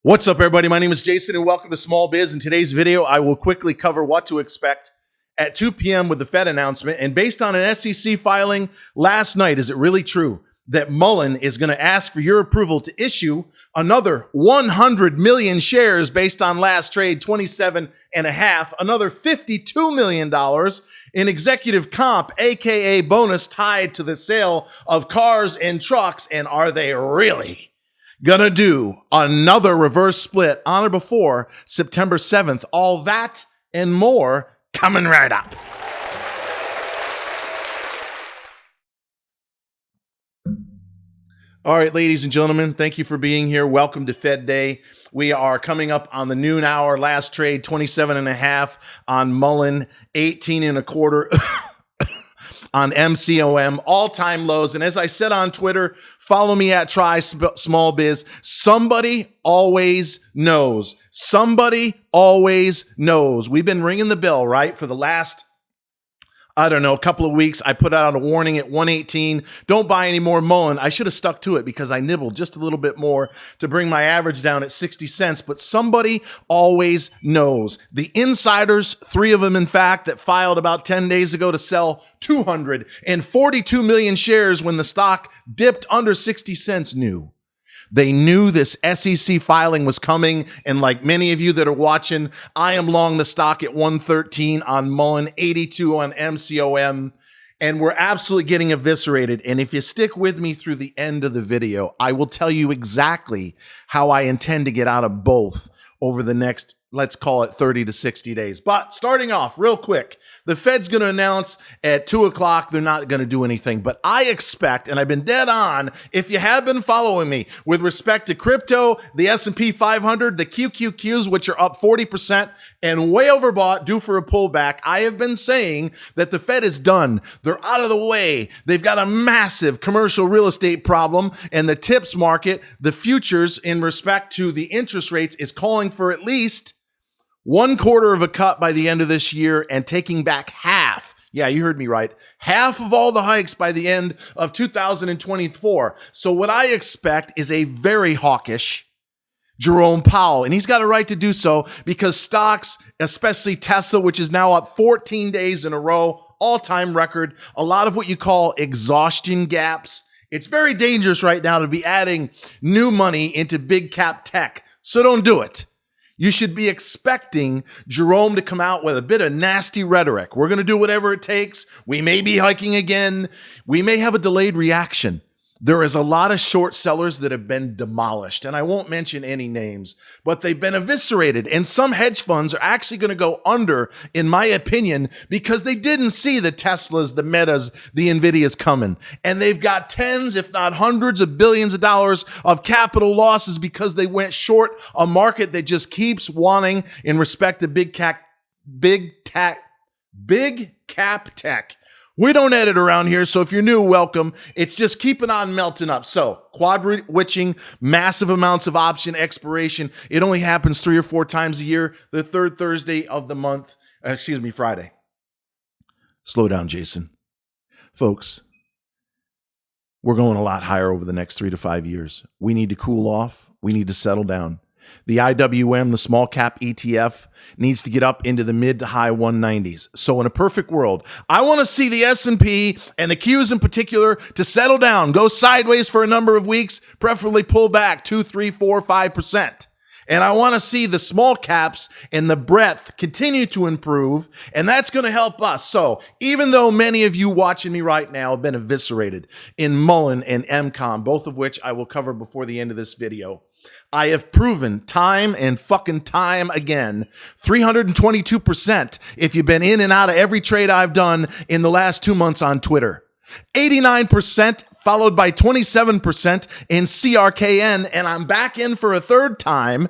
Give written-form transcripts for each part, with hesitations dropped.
What's up, everybody? My name is Jason, and welcome to Small Biz. In today's video, I will quickly cover what to expect at 2 p.m. with the Fed announcement. And based on an SEC filing last night, is it really true that MULN is going to ask for your approval to issue another 100 million shares based on last trade, 27 and a half, another $52 million in executive comp, aka bonus tied to the sale of cars and trucks? And are they really gonna do another reverse split on or before September 7th? All that and more coming right up. All right, ladies and gentlemen, thank you for being here. Welcome to Fed Day. We are coming up on the noon hour. Last trade, 27 and a half on MULN, 18 and a quarter on MCOM, all-time lows. And as I said on Twitter, follow me at Try Small Biz. Somebody always knows. Somebody always knows. We've been ringing the bell, right, for the last, a couple of weeks. I put out a warning at 118. Don't buy any more MULN. I should have stuck to it because I nibbled just a little bit more to bring my average down at 60 cents. But somebody always knows. The insiders, 3 of them, in fact, that filed about 10 days ago to sell 242 million shares when the stock dipped under 60 cents knew. They knew this SEC filing was coming, and like many of you that are watching, I am long the stock at 113 on MULN, 82 on MCOM, and we're absolutely getting eviscerated. And if you stick with me through the end of the video, I will tell you exactly how I intend to get out of both over the next, let's call it 30 to 60 days. But starting off real quick, the Fed's going to announce at 2 o'clock they're not going to do anything. But I expect, and I've been dead on, if you have been following me, with respect to crypto, the S&P 500, the QQQs, which are up 40% and way overbought, due for a pullback, I have been saying that the Fed is done. They're out of the way. They've got a massive commercial real estate problem, and the TIPS market, the futures in respect to the interest rates, is calling for at least 1/4 of a cut by the end of this year and taking back half. Yeah, you heard me right. Half of all the hikes by the end of 2024. So what I expect is a very hawkish Jerome Powell, and he's got a right to do so because stocks, especially Tesla, which is now up 14 days in a row, all-time record, a lot of what you call exhaustion gaps. It's very dangerous right now to be adding new money into big cap tech, so don't do it. You should be expecting Jerome to come out with a bit of nasty rhetoric. We're going to do whatever it takes. We may be hiking again. We may have a delayed reaction. There is a lot of short sellers that have been demolished, and I won't mention any names, but they've been eviscerated. And some hedge funds are actually going to go under, in my opinion, because they didn't see the Teslas, the Metas, the Nvidias coming. And they've got tens, if not hundreds of billions of dollars of capital losses because they went short a market that just keeps wanting, in respect to big cap tech. We don't edit around here, so if you're new, welcome. It's just keeping on melting up. So, quad-witching, massive amounts of option expiration. It only happens 3 or 4 times a year, the third Thursday of the month. Friday. Slow down, Jason. Folks, we're going a lot higher over the next 3 to 5 years. We need to cool off. We need to settle down. The IWM, the small cap ETF, needs to get up into the mid to high 190s. So in a perfect world, I want to see the S&P and the Qs in particular to settle down, go sideways for a number of weeks, preferably pull back 2, 3, 4, 5%. And I want to see the small caps and the breadth continue to improve, and that's going to help us. So even though many of you watching me right now have been eviscerated in MULN and MCOM, both of which I will cover before the end of this video, I have proven time and fucking time again, 322% if you've been in and out of every trade I've done in the last 2 months on Twitter. 89% followed by 27% in CRKN, and I'm back in for a third time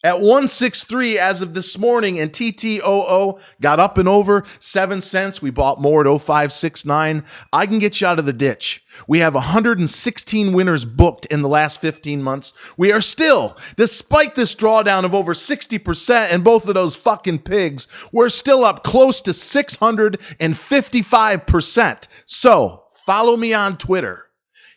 at 163 as of this morning, and TTOO got up and over 7 cents. We bought more at 0569. I can get you out of the ditch. We have 116 winners booked in the last 15 months. We are still, despite this drawdown of over 60% and both of those fucking pigs, we're still up close to 655%. So follow me on Twitter.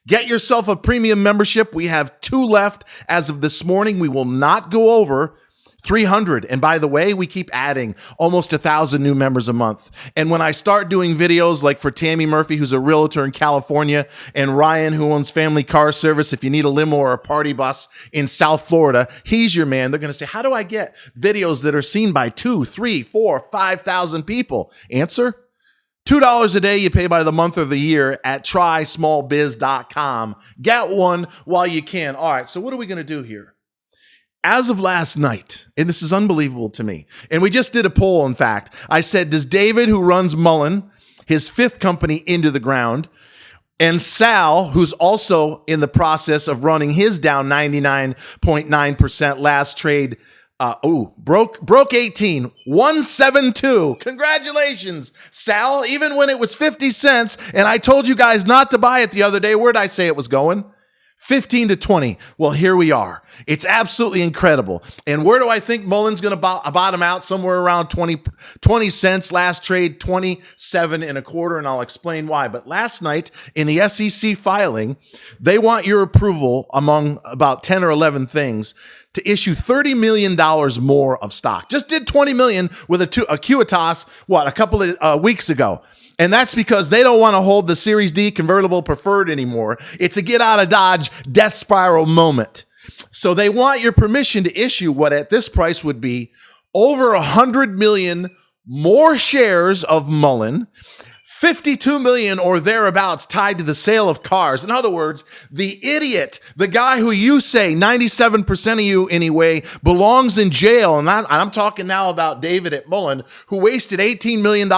Get yourself a premium membership. We have 2 left as of this morning. We will not go over 300. And by the way, we keep adding almost 1,000 new members a month. And when I start doing videos like for Tammy Murphy, who's a realtor in California, and Ryan, who owns Family Car Service, if you need a limo or a party bus in South Florida, he's your man. They're going to say, how do I get videos that are seen by 2, 3, 4, 5,000 people? Answer: $2 a day you pay by the month or the year at trysmallbiz.com. Get one while you can. All right, so what are we going to do here? As of last night, and this is unbelievable to me, and we just did a poll, in fact. I said, does David, who runs MULN, his 5th company, into the ground, and Sal, who's also in the process of running his down 99.9% last trade, broke 18, 172. Congratulations, Sal. Even when it was 50 cents, and I told you guys not to buy it the other day, where'd I say it was going? 15 to 20. Well, here we are. It's absolutely incredible. And where do I think MULN's going to bottom out? Somewhere around 20 cents. Last trade, 27 and a quarter, and I'll explain why. But last night in the SEC filing, they want your approval among about 10 or 11 things to issue $30 million more of stock. Just did $20 million with a Acuitas, a couple of weeks ago. And that's because they don't want to hold the Series D convertible preferred anymore. It's a get out of Dodge death spiral moment. So they want your permission to issue what at this price would be over 100 million more shares of MULN, 52 million or thereabouts tied to the sale of cars. In other words, the idiot, the guy who you say 97% of you anyway belongs in jail. And I'm talking now about David at MULN, who wasted $18 million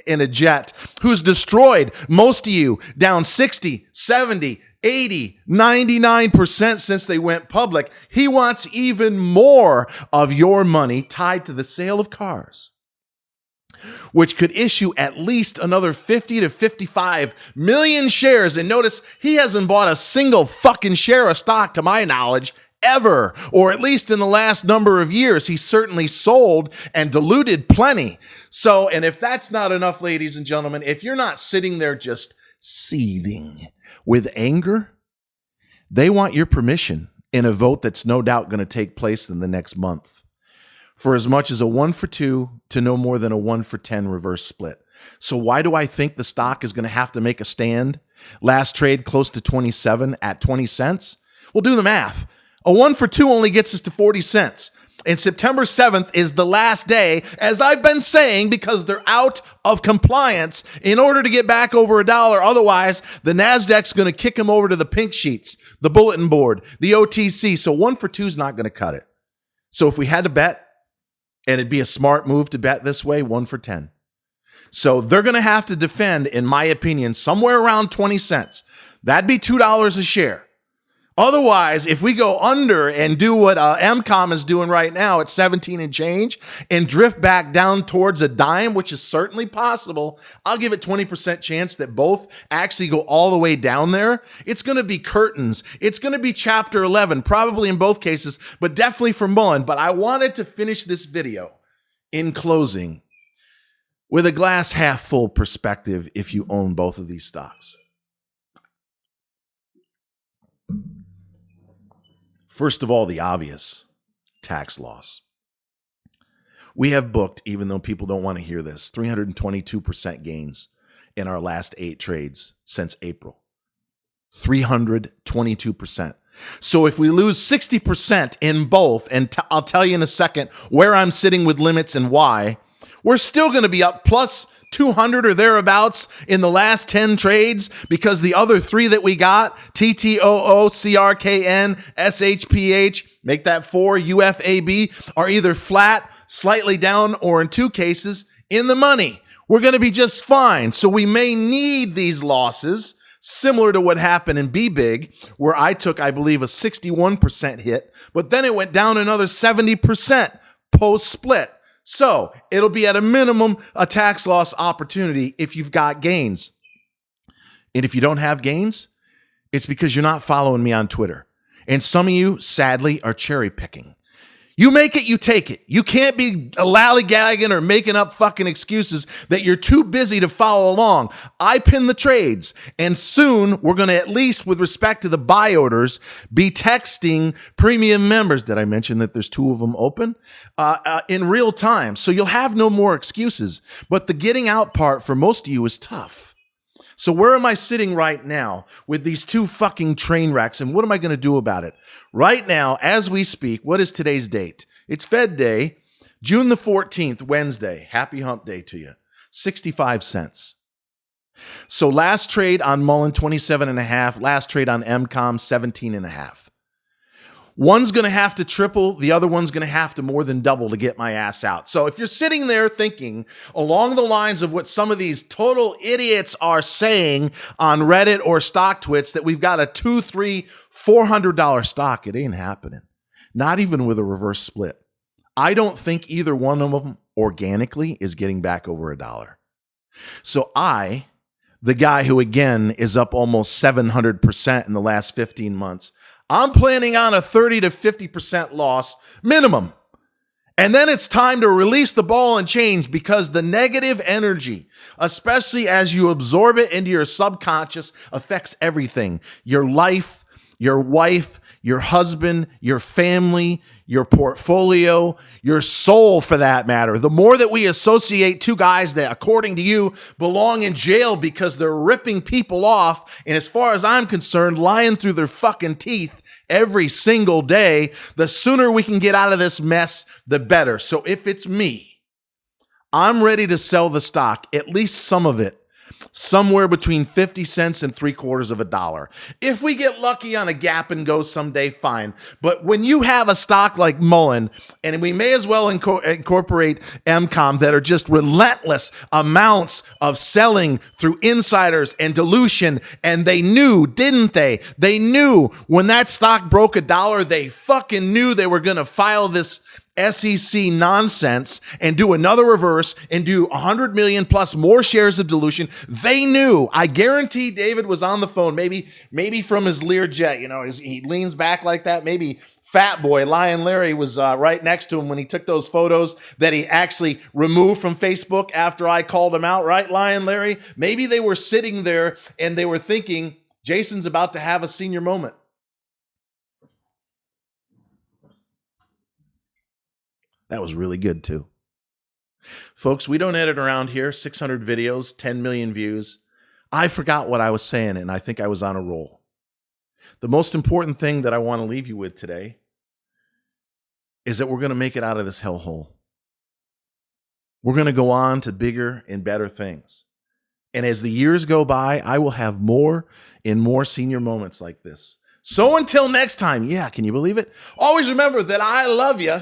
in a jet, who's destroyed most of you, down 60, 70, 80, 99% since they went public. He wants even more of your money tied to the sale of cars, which could issue at least another 50 to 55 million shares. And notice, he hasn't bought a single fucking share of stock, to my knowledge, ever, or at least in the last number of years. He certainly sold and diluted plenty. So, and if that's not enough, ladies and gentlemen, if you're not sitting there just seething with anger, they want your permission in a vote that's no doubt going to take place in the next month for as much as a 1 for 2 to no more than a 1 for 10 reverse split. So why do I think the stock is going to have to make a stand? Last trade close to 27 at 20 cents. Well, do the math. A 1 for 2 only gets us to 40 cents. And September 7th is the last day, as I've been saying, because they're out of compliance in order to get back over $1. Otherwise, the NASDAQ's going to kick them over to the pink sheets, the bulletin board, the OTC. So 1 for 2 is not going to cut it. So if we had to bet, and it'd be a smart move to bet this way, 1 for 10. So they're going to have to defend, in my opinion, somewhere around 20 cents. That'd be $2 a share. Otherwise, if we go under and do what MCOM is doing right now at 17 and change and drift back down towards a dime, which is certainly possible, I'll give it 20% chance that both actually go all the way down there. It's going to be curtains. It's going to be chapter 11, probably in both cases, but definitely for MULN. But I wanted to finish this video in closing with a glass half full perspective if you own both of these stocks. First of all, the obvious, tax loss. We have booked, even though people don't want to hear this, 322% gains in our last 8 trades since April. 322%. So if we lose 60% in both, and I'll tell you in a second where I'm sitting with limits and why, we're still going to be up plus 200 or thereabouts in the last 10 trades, because the other 3 that we got, TTOO, CRKN, SHPH, make that 4, UFAB, are either flat, slightly down, or in 2 cases, in the money. We're going to be just fine. So we may need these losses, similar to what happened in BBIG, where I took, I believe, a 61% hit, but then it went down another 70% post-split. So it'll be at a minimum a tax loss opportunity if you've got gains. And if you don't have gains, it's because you're not following me on Twitter. And some of you, sadly, are cherry picking. You make it, you take it. You can't be lollygagging or making up fucking excuses that you're too busy to follow along. I pin the trades, and soon we're going to, at least with respect to the buy orders, be texting premium members. Did I mention that there's 2 of them open? In real time. So you'll have no more excuses. But the getting out part for most of you is tough. So where am I sitting right now with these 2 fucking train wrecks, and what am I going to do about it? Right now, as we speak, what is today's date? It's Fed Day, June the 14th, Wednesday. Happy hump day to you. 65 cents. So last trade on MULN, 27.5. Last trade on MCOM, 17.5. One's going to have to triple. The other one's going to have to more than double to get my ass out. So if you're sitting there thinking along the lines of what some of these total idiots are saying on Reddit or stock twits, that we've got a $200, $300, $400 stock, it ain't happening. Not even with a reverse split. I don't think either one of them organically is getting back over $1. So I, the guy who again is up almost 700% in the last 15 months, I'm planning on a 30 to 50% loss minimum. And then it's time to release the ball and change, because the negative energy, especially as you absorb it into your subconscious, affects everything. Your life, your wife, your husband, your family, your portfolio, your soul for that matter. The more that we associate 2 guys that, according to you, belong in jail because they're ripping people off, and as far as I'm concerned, lying through their fucking teeth every single day, the sooner we can get out of this mess, the better. So if it's me, I'm ready to sell the stock, at least some of it, somewhere between 50 cents and $0.75. If we get lucky on a gap and go someday, fine. But when you have a stock like MULN, and we may as well incorporate MCOM, that are just relentless amounts of selling through insiders and dilution, and they knew, didn't they? They knew when that stock broke $1, they fucking knew they were going to file this SEC nonsense and do another reverse and do 100 million plus more shares of dilution. They knew. I guarantee David was on the phone, maybe from his Learjet. You know, he leans back like that. Maybe Fat Boy Lion Larry was right next to him when he took those photos that he actually removed from Facebook after I called him out, right, Lion Larry? Maybe they were sitting there and they were thinking, Jason's about to have a senior moment. That was really good too. Folks, we don't edit around here. 600 videos, 10 million views. I forgot what I was saying, and I think I was on a roll. The most important thing that I want to leave you with today is that we're going to make it out of this hellhole. We're going to go on to bigger and better things. And as the years go by, I will have more and more senior moments like this. So until next time, yeah, can you believe it? Always remember that I love you.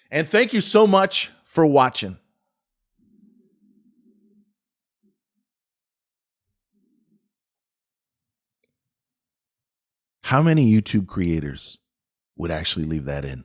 And thank you so much for watching. How many YouTube creators would actually leave that in?